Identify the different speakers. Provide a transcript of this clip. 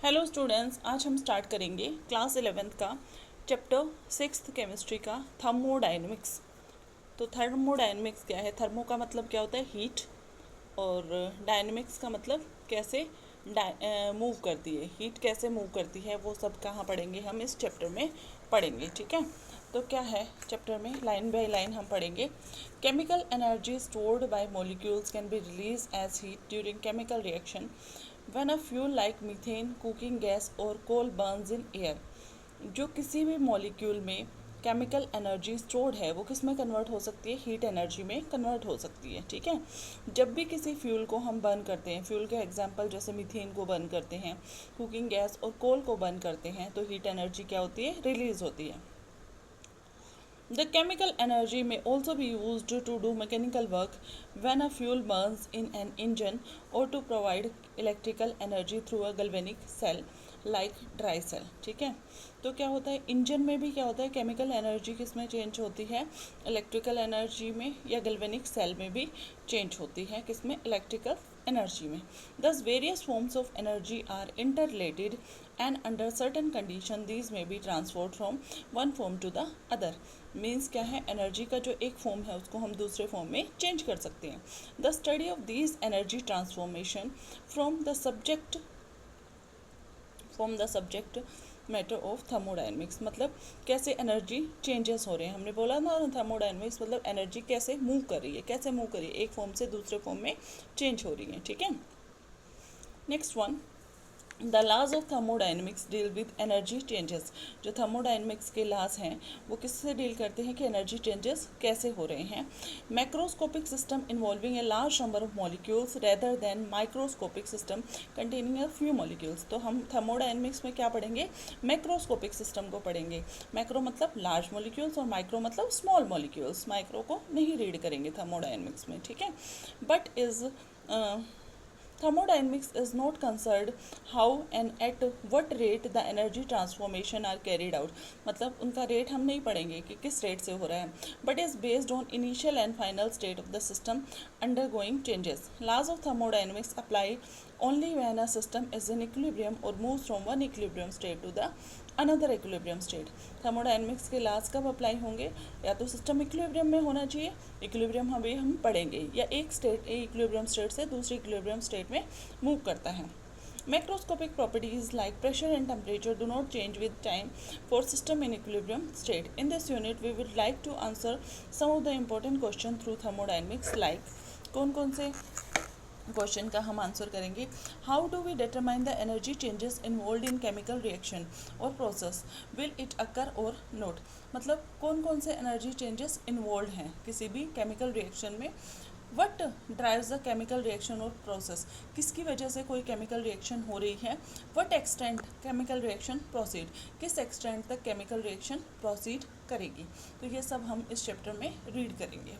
Speaker 1: Hello students, आज हम start करेंगे क्लास 11th का चैप्टर 6 केमिस्ट्री का थर्मोडायनेमिक्स। तो थर्मोडायनेमिक्स क्या है? थर्मो का मतलब क्या होता है? हीट, और डायनेमिक्स का मतलब कैसे मूव करती है, हीट कैसे मूव करती है, वो सब कहाँ पढ़ेंगे हम? इस चैप्टर में पढ़ेंगे। ठीक है, तो क्या है चैप्टर में? लाइन बाय लाइन हम पढ़ेंगे। Chemical energy stored by molecules can be release as heat during chemical reaction when a fuel like methane, cooking gas और coal burns in air। जो किसी भी मॉलिक्यूल में केमिकल एनर्जी स्टोर्ड है वो किस में कन्वर्ट हो सकती है? हीट एनर्जी में कन्वर्ट हो सकती है। ठीक है, जब भी किसी फ्यूल को हम बर्न करते हैं, फ्यूल के एग्जांपल जैसे मीथेन को बर्न करते हैं, कुकिंग गैस और कोल को बर्न करते हैं, तो हीट एनर्जी क्या होती है? रिलीज होती है। The chemical energy may also be used to do mechanical work when a fuel burns in an engine or to provide electrical energy through a galvanic cell like dry cell। ठीक है, तो क्या होता है engine में भी? क्या होता है केमिकल एनर्जी किस में चेंज होती है? इलेक्ट्रिकल एनर्जी में, या गैल्वेनिक सेल में भी चेंज होती है। किस में? इलेक्ट्रिकल एनर्जी में। Thus various forms of energy are interrelated and under certain condition these may be transferred from one form to the other। Means क्या है? एनर्जी का जो एक फॉर्म है उसको हम दूसरे फॉर्म में चेंज कर सकते हैं। The study of these energy transformation from the subject matter of thermodynamics, मतलब कैसे एनर्जी चेंजेस हो रहे हैं। हमने बोला ना थर्मोडायनेमिक्स मतलब एनर्जी कैसे मूव कर रही है, कैसे मूव कर रही है, एक फॉर्म से दूसरे फॉर्म में चेंज हो रही है। ठीक है, next one, the laws of thermodynamics deal with energy changes. जो थर्मोडायनेमिक्स के लॉज हैं वो किससे डील करते हैं कि एनर्जी चेंजेस कैसे हो रहे हैं? Macroscopic system involving a large number of molecules rather than microscopic system containing a few molecules. तो हम थर्मोडायनेमिक्स में क्या पढ़ेंगे? मैक्रोस्कोपिक सिस्टम को पढ़ेंगे। मैक्रो मतलब लार्ज मॉलिक्यूल्स और माइक्रो मतलब स्मॉल मॉलिक्यूल्स। माइक्रो को नहीं रीड करेंगे थर्मोडायनेमिक्स में। ठीक है, but is thermodynamics is not concerned how and at what rate the energy transformation are carried out। मतलब उनका रेट हम नहीं पढ़ेंगे कि किस रेट से हो रहा है, but is based on initial and final state of the system undergoing changes। Laws of thermodynamics apply only when a system is in equilibrium or moves from one equilibrium state to the another equilibrium state. Thermodynamics के laws कब apply होंगे? या तो system equilibrium में होना चाहिए, equilibrium हम पढ़ेंगे, या एक स्टेट इक्विलिब्रियम स्टेट से दूसरी इक्विलिब्रियम स्टेट में मूव करता है। Macroscopic properties like pressure and temperature do not change with time for system in equilibrium state। In this unit, we would like to answer some of the important questions through thermodynamics like कौन कौन से question का हम answer करेंगे? How do we determine the energy changes involve in chemical reaction और process, will it occur और not. मतलब कौन कौन से एनर्जी चेंजेस इन्वॉल्व हैं किसी भी केमिकल रिएक्शन में। What drives the chemical reaction और प्रोसेस, किसकी वजह से कोई केमिकल रिएक्शन हो रही है। What extent chemical reaction proceed, किस एक्सटेंट तक केमिकल रिएक्शन प्रोसीड करेगी। तो ये सब हम इस चैप्टर में रीड करेंगे।